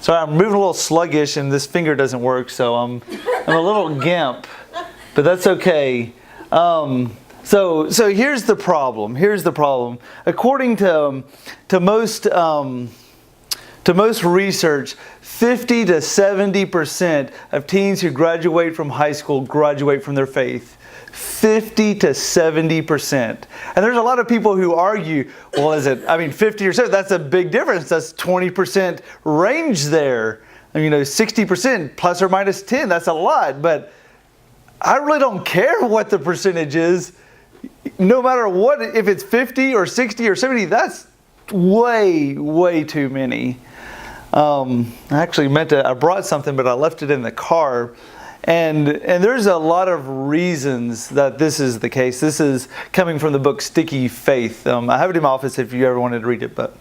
Sorry, I'm moving a little sluggish and this finger doesn't work, so I'm a little gimp, but that's okay. So here's the problem. According to most research, 50 to 70% of teens who graduate from high school graduate from their faith. 50 to 70%. And there's a lot of people who argue, well, 50 or so, that's a big difference. That's 20% range there. 60% plus or minus 10, that's a lot. But I really don't care what the percentage is. No matter what, if it's 50 or 60 or 70, that's way, way too many. I actually I brought something, but I left it in the car. And there's a lot of reasons that this is the case. This is coming from the book Sticky Faith. I have it in my office if you ever wanted to read it. But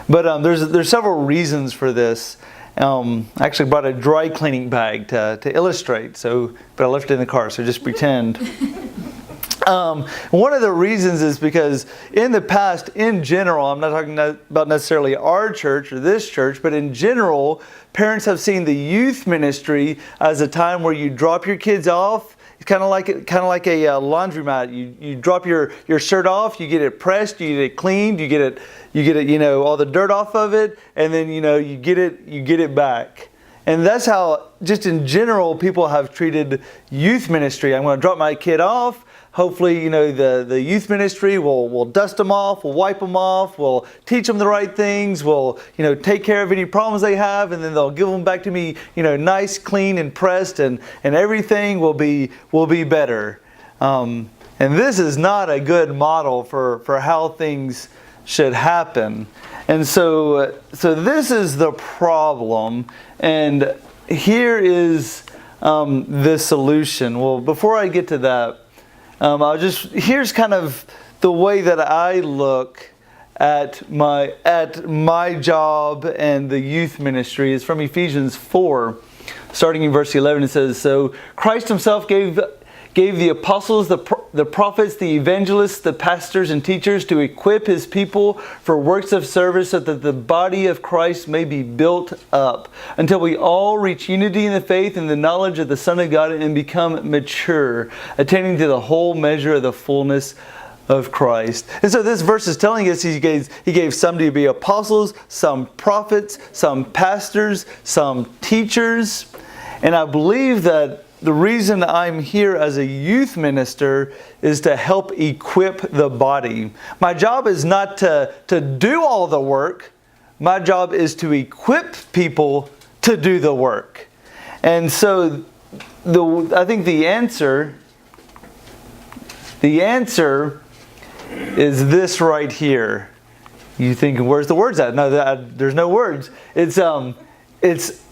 there's several reasons for this. I actually brought a dry cleaning bag to illustrate. But I left it in the car, so just pretend. One of the reasons is because in the past, in general, I'm not talking about necessarily our church or this church, but in general, parents have seen the youth ministry as a time where you drop your kids off. It's kind of like a laundromat. You drop your shirt off, you get it pressed, you get it cleaned, you get it, all the dirt off of it, and then you get it back. And that's how, just in general, people have treated youth ministry. I'm going to drop my kid off. Hopefully, the youth ministry will dust them off, will wipe them off, will teach them the right things, will, take care of any problems they have, and then they'll give them back to me, nice, clean, and pressed, and everything will be better. And this is not a good model for how things should happen. And so this is the problem, and here is the solution. Well, before I get to that, here's kind of the way that I look at my job and the youth ministry. Is from Ephesians 4, starting in verse 11. It says, "So Christ Himself gave the apostles, the prophets, the evangelists, the pastors and teachers to equip His people for works of service, so that the body of Christ may be built up until we all reach unity in the faith and the knowledge of the Son of God and become mature, attaining to the whole measure of the fullness of Christ." And so this verse is telling us He gave some to be apostles, some prophets, some pastors, some teachers. And I believe that the reason I'm here as a youth minister is to help equip the body. My job is not to do all the work. My job is to equip people to do the work. And so I think the answer is this right here. You think, where's the words at? No, there's no words. It's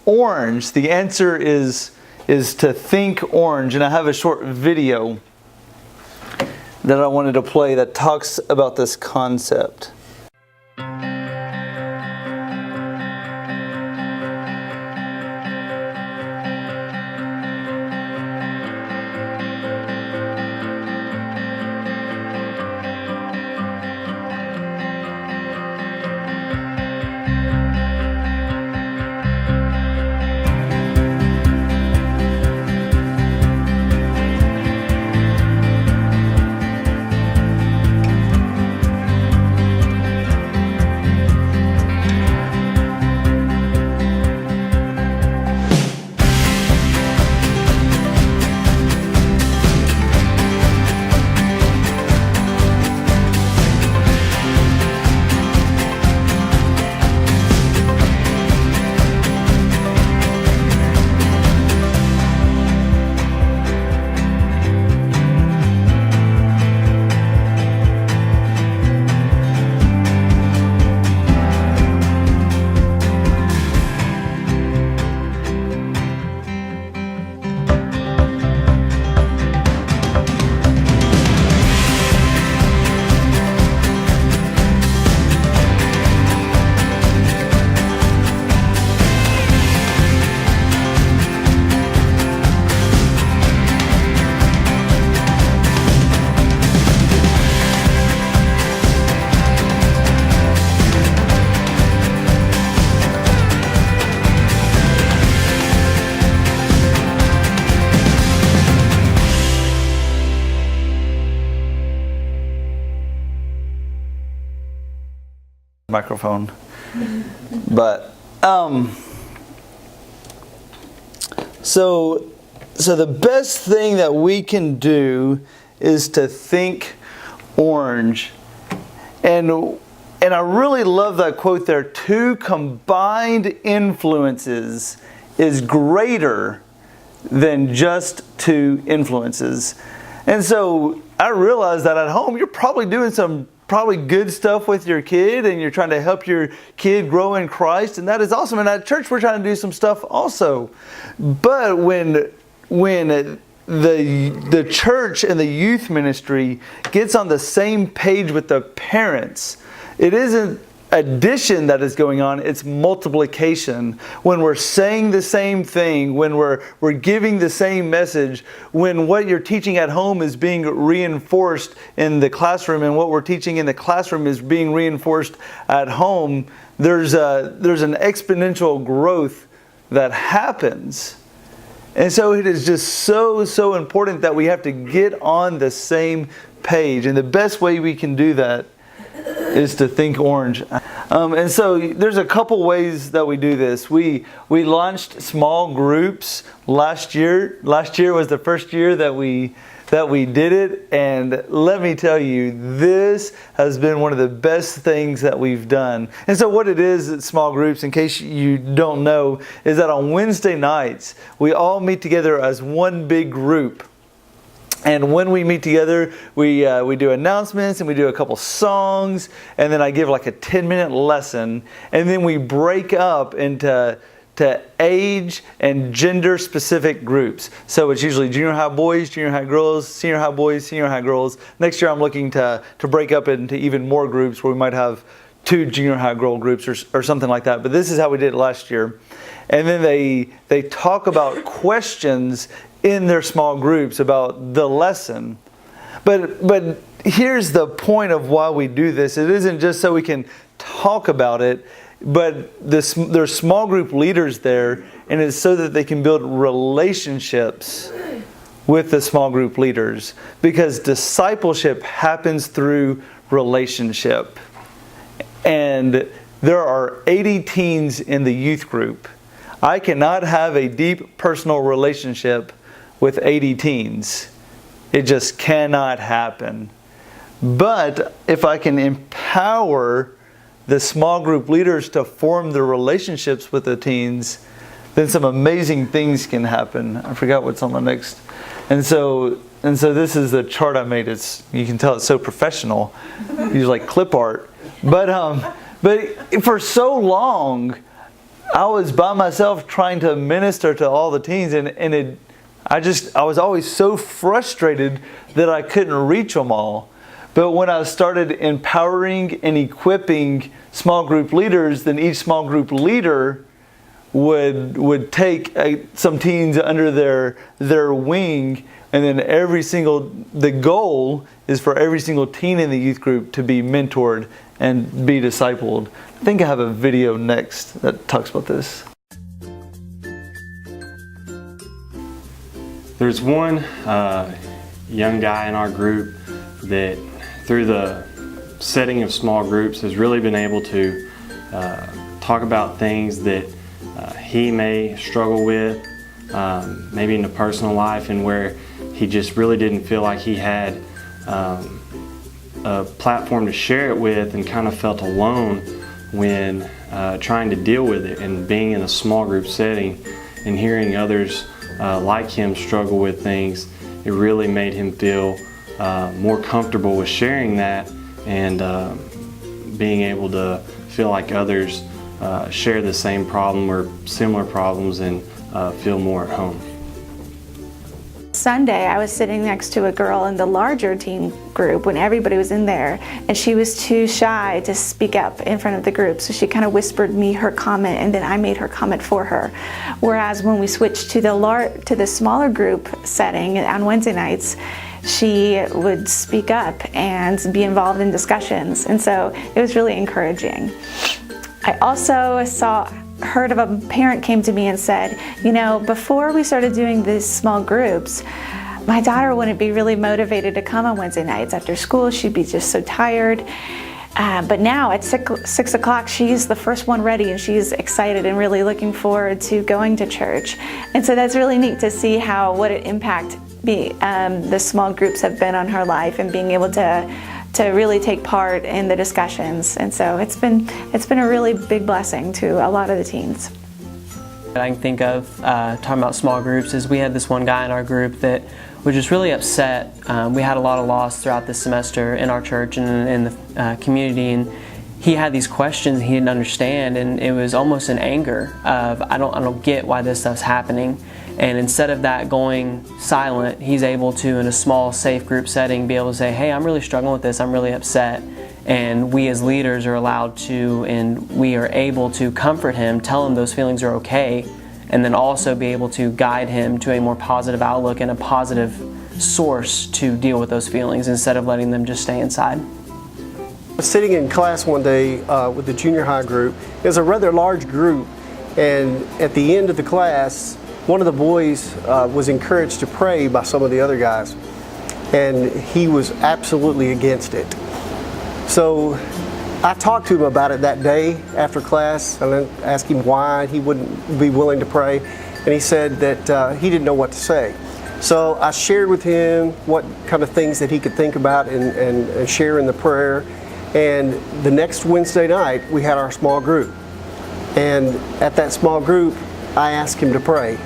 orange. The answer is to think orange. And I have a short video that I wanted to play that talks about this concept. microphone. But so the best thing that we can do is to think orange. And I really love that quote there. 2 combined influences is greater than just 2 influences. And so I realize that at home you're probably doing some probably good stuff with your kid, and you're trying to help your kid grow in Christ, and that is awesome. And at church we're trying to do some stuff also. But when the church and the youth ministry gets on the same page with the parents, it isn't addition that is going on, it's multiplication. When we're saying the same thing, when we're giving the same message, when what you're teaching at home is being reinforced in the classroom, and what we're teaching in the classroom is being reinforced at home, there's an exponential growth that happens. And so it is just so important that we have to get on the same page. And the best way we can do that is to think orange. And so there's a couple ways that we do this. We launched small groups last year. Last year was the first year that we did it, and let me tell you, this has been one of the best things that we've done. And so what it is at small groups, in case you don't know, is that on Wednesday nights we all meet together as one big group. And when we meet together, we do announcements, and we do a couple songs, and then I give like a 10-minute lesson, and then we break up into age and gender specific groups. So it's usually junior high boys, junior high girls, senior high boys, senior high girls. Next year I'm looking to break up into even more groups, where we might have 2 junior high girl groups or something like that. But this is how we did it last year. And then they talk about questions in their small groups about the lesson. But here's the point of why we do this. It isn't just so we can talk about it, but there's small group leaders there, and it's so that they can build relationships with the small group leaders, because discipleship happens through relationship. And there are 80 teens in the youth group. I cannot have a deep personal relationship with 80 teens. It just cannot happen. But if I can empower the small group leaders to form the relationships with the teens, then some amazing things can happen. I forgot what's on the next. And so this is the chart I made. You can tell it's so professional. Use like clip art. But for so long, I was by myself trying to minister to all the teens, and I was always so frustrated that I couldn't reach them all. But when I started empowering and equipping small group leaders, then each small group leader would take some teens under their wing, and then the goal is for every single teen in the youth group to be mentored and be discipled. I think I have a video next that talks about this. There's one young guy in our group that, through the setting of small groups, has really been able to talk about things that he may struggle with, maybe in the personal life, and where he just really didn't feel like he had a platform to share it with, and kind of felt alone when trying to deal with it, and being in a small group setting and hearing others like him struggle with things. It really made him feel more comfortable with sharing that, and being able to feel like others share the same problem or similar problems, and feel more at home. Sunday, I was sitting next to a girl in the larger teen group when everybody was in there, and she was too shy to speak up in front of the group, so she kind of whispered me her comment, and then I made her comment for her. Whereas when we switched to the smaller group setting on Wednesday nights, she would speak up and be involved in discussions, and so it was really encouraging. I also heard of a parent came to me and said, before we started doing these small groups, my daughter wouldn't be really motivated to come on Wednesday nights. After school, she'd be just so tired. But now at 6 o'clock, she's the first one ready, and she's excited and really looking forward to going to church. And so that's really neat to see what an impact the small groups have been on her life, and being able to really take part in the discussions. And so it's been a really big blessing to a lot of the teens. I can think of talking about small groups is we had this one guy in our group that was just really upset. We had a lot of loss throughout this semester in our church and in the community, and he had these questions he didn't understand, and it was almost an anger of I don't get why this stuff's happening. And instead of that going silent, he's able to, in a small, safe group setting, be able to say, hey, I'm really struggling with this, I'm really upset. And we as leaders are allowed to, and we are able to comfort him, tell him those feelings are okay, and then also be able to guide him to a more positive outlook and a positive source to deal with those feelings instead of letting them just stay inside. I was sitting in class one day with the junior high group. It was a rather large group, and at the end of the class, one of the boys was encouraged to pray by some of the other guys, and he was absolutely against it. So I talked to him about it that day after class, and I asked him why he wouldn't be willing to pray, and he said that he didn't know what to say. So I shared with him what kind of things that he could think about and share in the prayer. And the next Wednesday night, we had our small group. And at that small group, I asked him to pray.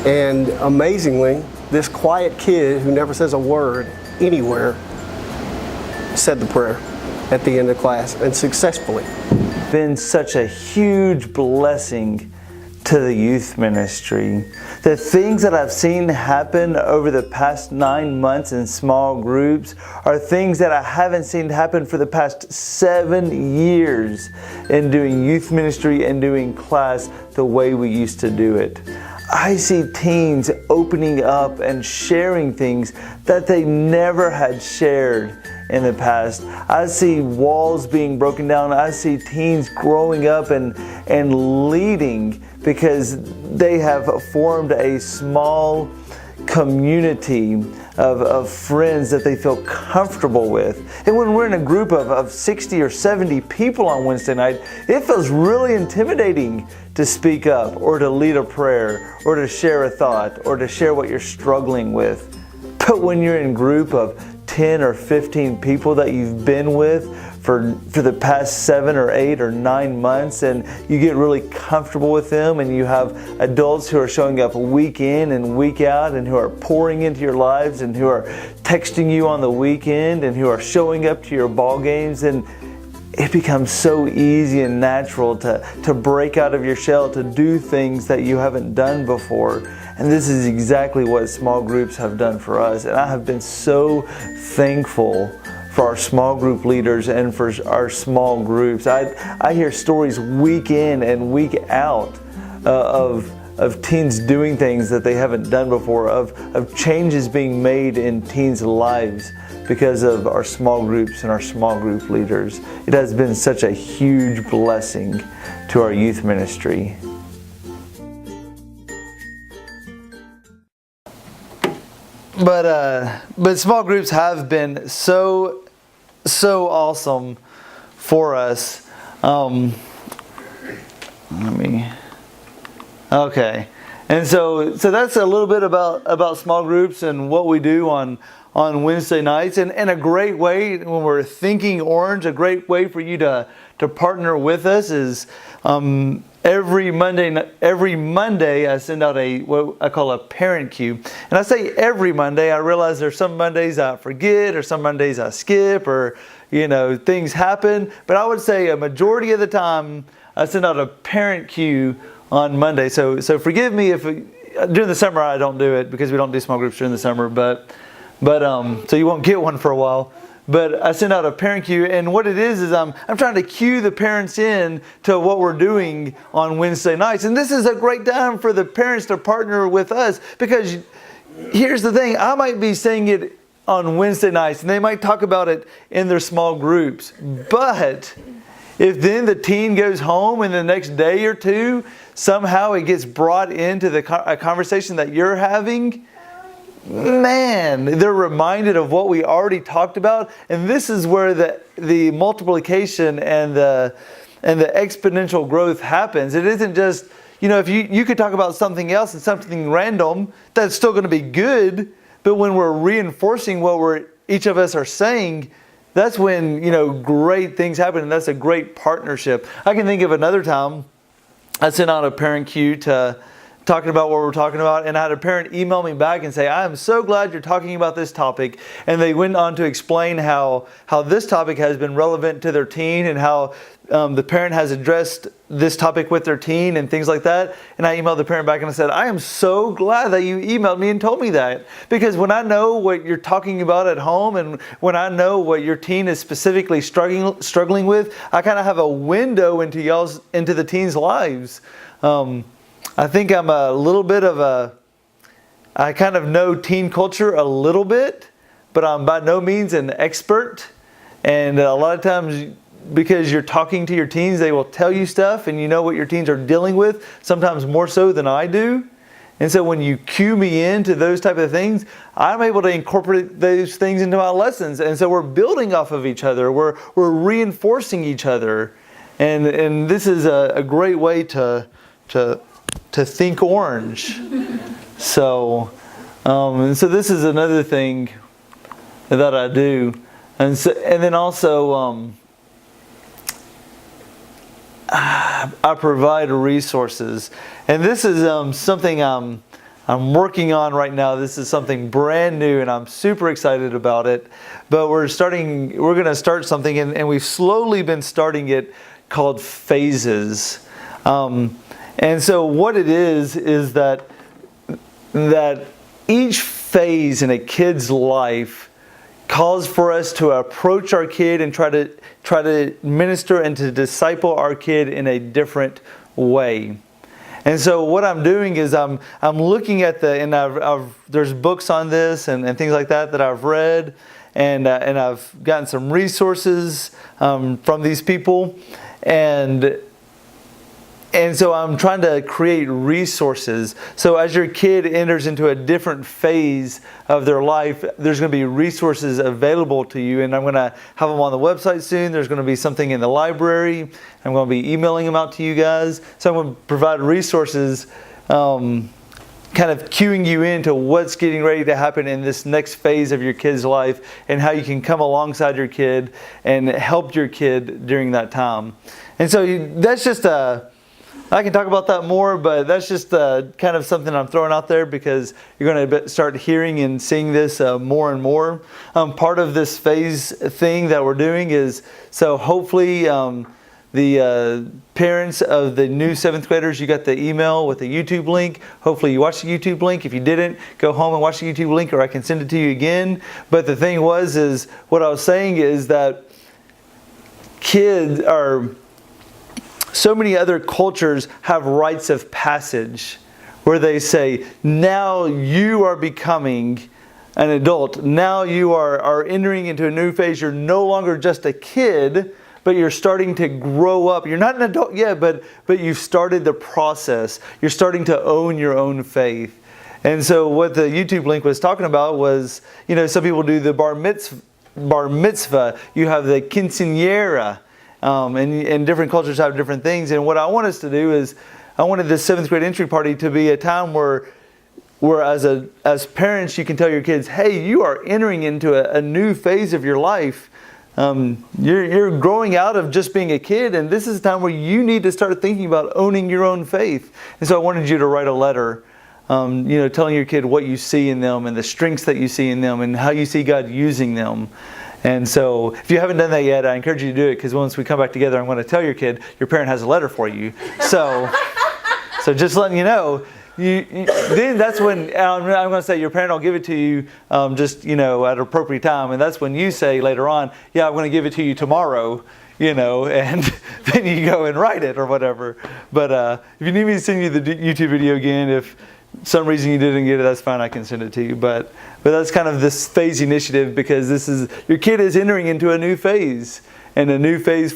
And amazingly, this quiet kid who never says a word anywhere said the prayer at the end of class, and successfully. Been such a huge blessing to the youth ministry. The things that I've seen happen over the past 9 months in small groups are things that I haven't seen happen for the past 7 years in doing youth ministry and doing class the way we used to do it. I see teens opening up and sharing things that they never had shared in the past. I see walls being broken down. I see teens growing up and leading because they have formed a small community of friends that they feel comfortable with. And when we're in a group of 60 or 70 people on Wednesday night, it feels really intimidating to speak up or to lead a prayer or to share a thought or to share what you're struggling with. But when you're in a group of 10 or 15 people that you've been with for the past 7 or 8 or 9 months, and you get really comfortable with them, and you have adults who are showing up week in and week out and who are pouring into your lives and who are texting you on the weekend and who are showing up to your ball games, and it becomes so easy and natural to break out of your shell, to do things that you haven't done before. And this is exactly what small groups have done for us. And I have been so thankful for our small group leaders and for our small groups. I hear stories week in and week out of teens doing things that they haven't done before, of changes being made in teens' lives because of our small groups and our small group leaders. It has been such a huge blessing to our youth ministry. But small groups have been so awesome for us. Okay, and so that's a little bit about small groups and what we do on Wednesday nights, and a great way when we're thinking Orange, a great way for you to partner with us is every Monday I send out what I call a parent cue. And I say every Monday. I realize there's some Mondays I forget, or some Mondays I skip, or things happen. But I would say a majority of the time I send out a parent cue on Monday. So forgive me if during the summer I don't do it because we don't do small groups during the summer. But so you won't get one for a while. But I send out a parent cue, and what it is I'm trying to cue the parents in to what we're doing on Wednesday nights. And this is a great time for the parents to partner with us, because here's the thing, I might be saying it on Wednesday nights and they might talk about it in their small groups. But if then the teen goes home and the next day or two, somehow it gets brought into a conversation that you're having, man, they're reminded of what we already talked about. And this is where the multiplication and the exponential growth happens. It isn't just, if you could talk about something else and something random, that's still going to be good. But when we're reinforcing what each of us are saying, that's when, great things happen. And that's a great partnership. I can think of another time I sent out a parent cue talking about what we're talking about, and I had a parent email me back and say, I am so glad you're talking about this topic. And they went on to explain how this topic has been relevant to their teen, and how the parent has addressed this topic with their teen and things like that. And I emailed the parent back and I said, I am so glad that you emailed me and told me that, because when I know what you're talking about at home, and when I know what your teen is specifically struggling with, I kind of have a window into the teens' lives. I think I'm a little bit of I kind of know teen culture a little bit, but I'm by no means an expert. And a lot of times, because you're talking to your teens, they will tell you stuff, and you know what your teens are dealing with, sometimes more so than I do. And so when you cue me into those type of things, I'm able to incorporate those things into my lessons. And so we're building off of each other. We're reinforcing each other. And this is a great way to think orange. So this is another thing that I do. And then also I provide resources. And this is something I'm working on right now. This is something brand new, and I'm super excited about it. But we're going to start something, and we've slowly been starting it, called Phases. And so what it is that each phase in a kid's life calls for us to approach our kid and try to minister and to disciple our kid in a different way. And so what I'm doing is I'm looking at there's books on this and things like that I've read, and I've gotten some resources from these people, and so I'm trying to create resources. So as your kid enters into a different phase of their life, there's going to be resources available to you. And I'm going to have them on the website soon. There's going to be something in the library. I'm going to be emailing them out to you guys. So I'm going to provide resources, kind of cueing you into what's getting ready to happen in this next phase of your kid's life, and how you can come alongside your kid and help your kid during that time. And so that's just I can talk about that more, but that's just kind of something I'm throwing out there, because you're going to start hearing and seeing this more and more. Part of this phase thing that we're doing is, so hopefully the parents of the new 7th graders, you got the email with the YouTube link. Hopefully you watched the YouTube link. If you didn't, go home and watch the YouTube link, or I can send it to you again. But the thing is what I was saying is that kids are... So many other cultures have rites of passage where they say, now you are becoming an adult. Now you are entering into a new phase. You're no longer just a kid, but you're starting to grow up. You're not an adult yet, but you've started the process. You're starting to own your own faith. And so what the YouTube link was talking about was, some people do the bar mitzvah. You have the quinceañera. And different cultures have different things. And what I want us to do is, I wanted this 7th grade entry party to be a time where as parents, you can tell your kids, hey, you are entering into a new phase of your life. You're growing out of just being a kid, and this is a time where you need to start thinking about owning your own faith. And so I wanted you to write a letter, telling your kid what you see in them, and the strengths that you see in them, and how you see God using them. And so if you haven't done that yet, I encourage you to do it, because once we come back together, I'm going to tell your kid your parent has a letter for you. So just letting you know, then that's when I'm going to say your parent will give it to you at an appropriate time. And that's when you say later on, yeah, I'm going to give it to you tomorrow, and then you go and write it or whatever. But if you need me to send you the YouTube video again, if some reason you didn't get it, that's fine, I can send it to you. But that's kind of this phase initiative, because your kid is entering into a new phase, and a new phase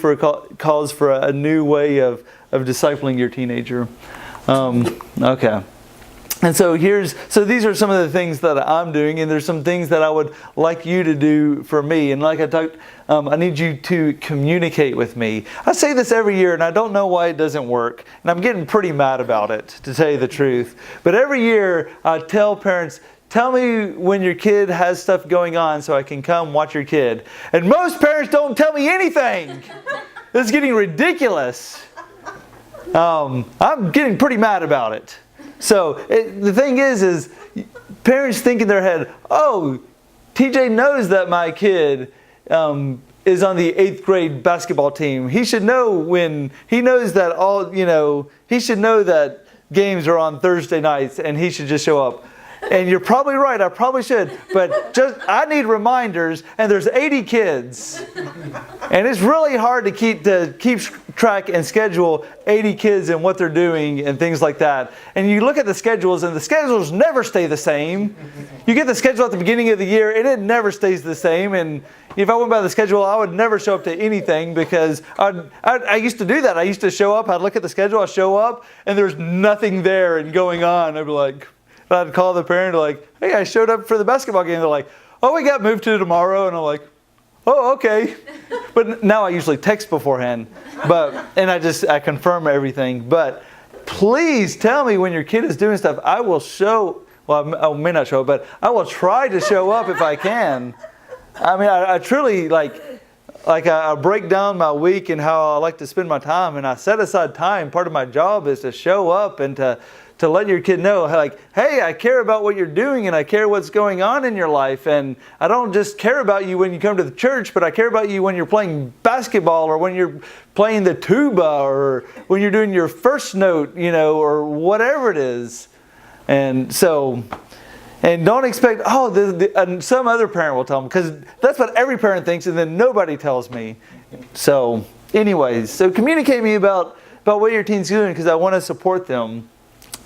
calls for a new way of discipling your teenager. Okay. And so these are some of the things that I'm doing, and there's some things that I would like you to do for me. And like I talked, I need you to communicate with me. I say this every year, and I don't know why it doesn't work. And I'm getting pretty mad about it, to tell you the truth. But every year I tell parents, tell me when your kid has stuff going on so I can come watch your kid. And most parents don't tell me anything. This is getting ridiculous. I'm getting pretty mad about it. So the thing is parents think in their head, oh, TJ knows that my kid is on the 8th grade basketball team. He should know he knows that he should know that games are on Thursday nights and he should just show up. And you're probably right, I probably should. But I need reminders, and there's 80 kids. And it's really hard to keep track and schedule 80 kids and what they're doing and things like that. And you look at the schedules, and the schedules never stay the same. You get the schedule at the beginning of the year, and it never stays the same. And if I went by the schedule, I would never show up to anything, because I used to do that. I used to show up, I'd look at the schedule, I'd show up, and there's nothing there and going on. I'd be like, I'd call the parent, like, hey, I showed up for the basketball game. They're like, oh, we got moved to tomorrow. And I'm like, oh, okay. But now I usually text beforehand. And I confirm everything. But please tell me when your kid is doing stuff. I will I may not show up, but I will try to show up if I can. I mean, I truly, I break down my week and how I like to spend my time. And I set aside time. Part of my job is to show up and to let your kid know, like, hey, I care about what you're doing, and I care what's going on in your life. And I don't just care about you when you come to the church, but I care about you when you're playing basketball, or when you're playing the tuba, or when you're doing your first note, or whatever it is. And don't expect, and some other parent will tell them, because that's what every parent thinks, and then nobody tells me. So anyways, communicate me about what your teen's doing, because I want to support them.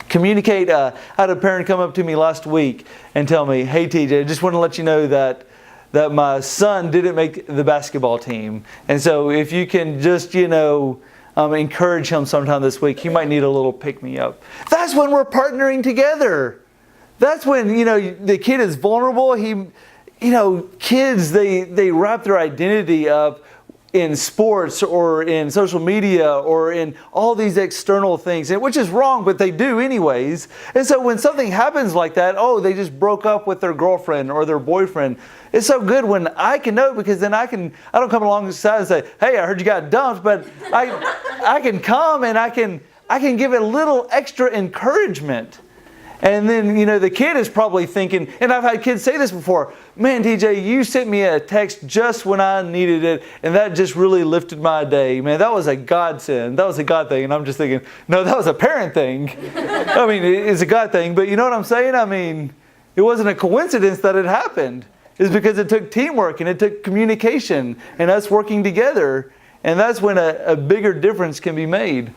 Communicate. I had a parent come up to me last week and tell me, hey TJ, I just want to let you know that my son didn't make the basketball team. And so if you can just, encourage him sometime this week, he might need a little pick-me-up. That's when we're partnering together. That's when, the kid is vulnerable. Kids, they wrap their identity up in sports or in social media or in all these external things, which is wrong, but they do anyways. And so when something happens like that, they just broke up with their girlfriend or their boyfriend. It's so good when I can know, because then I don't come alongside and say, hey, I heard you got dumped, but I can come and I can give it a little extra encouragement. And then, the kid is probably thinking, and I've had kids say this before, man, TJ, you sent me a text just when I needed it, and that just really lifted my day. Man, that was a godsend. That was a God thing. And I'm just thinking, no, that was a parent thing. I mean, it's a God thing, but you know what I'm saying? I mean, it wasn't a coincidence that it happened. It's because it took teamwork, and it took communication, and us working together. And that's when a bigger difference can be made.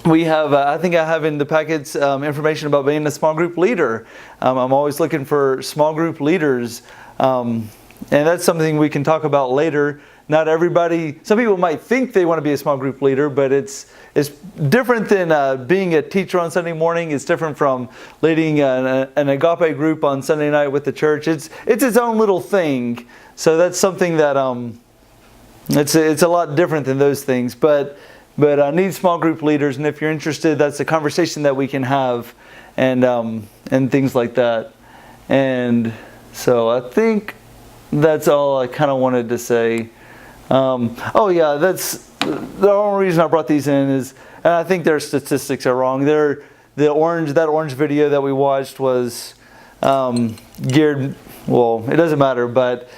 We have, I think I have in the packets information about being a small group leader. I'm always looking for small group leaders. And that's something we can talk about later. Not everybody, some people might think they want to be a small group leader, but it's different than being a teacher on Sunday morning. It's different from leading an agape group on Sunday night with the church. It's its own little thing. So that's something that it's a lot different than those things. But I need small group leaders, and if you're interested, that's a conversation that we can have, and things like that. And so I think that's all I kind of wanted to say. That's the only reason I brought these in is, and I think their statistics are wrong. That orange video that we watched was geared. Well, it doesn't matter, but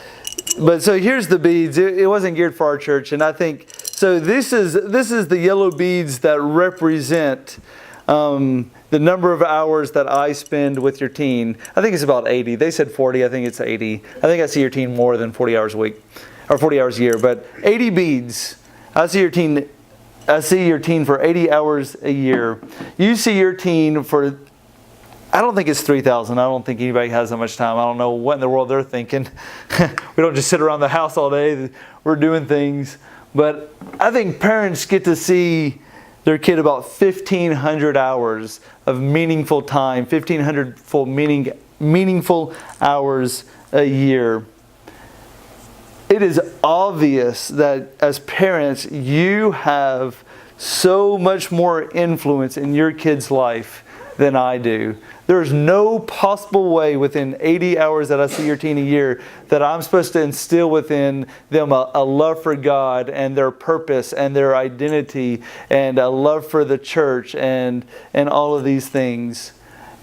so here's the beads. It wasn't geared for our church, and I think. So this is the yellow beads that represent the number of hours that I spend with your teen. I think it's about 80. They said 40. I think it's 80. I think I see your teen more than 40 hours a week, or 40 hours a year. But 80 beads. I see your teen for 80 hours a year. You see your teen for. I don't think it's 3,000. I don't think anybody has that much time. I don't know what in the world they're thinking. We don't just sit around the house all day. We're doing things. But I think parents get to see their kid about 1,500 hours of meaningful time, 1,500 full meaningful hours a year. It is obvious that as parents, you have so much more influence in your kid's life than I do. There's no possible way within 80 hours that I see your teen a year that I'm supposed to instill within them a love for God and their purpose and their identity and a love for the church and all of these things.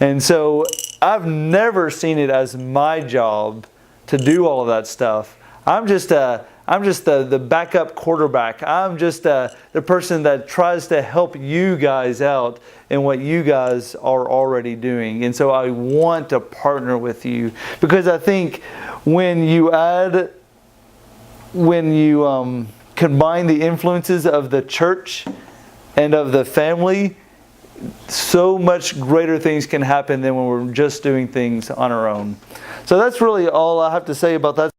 And so I've never seen it as my job to do all of that stuff. I'm just the backup quarterback. I'm just the person that tries to help you guys out in what you guys are already doing. And so I want to partner with you, because I think when you combine the influences of the church and of the family, so much greater things can happen than when we're just doing things on our own. So that's really all I have to say about that.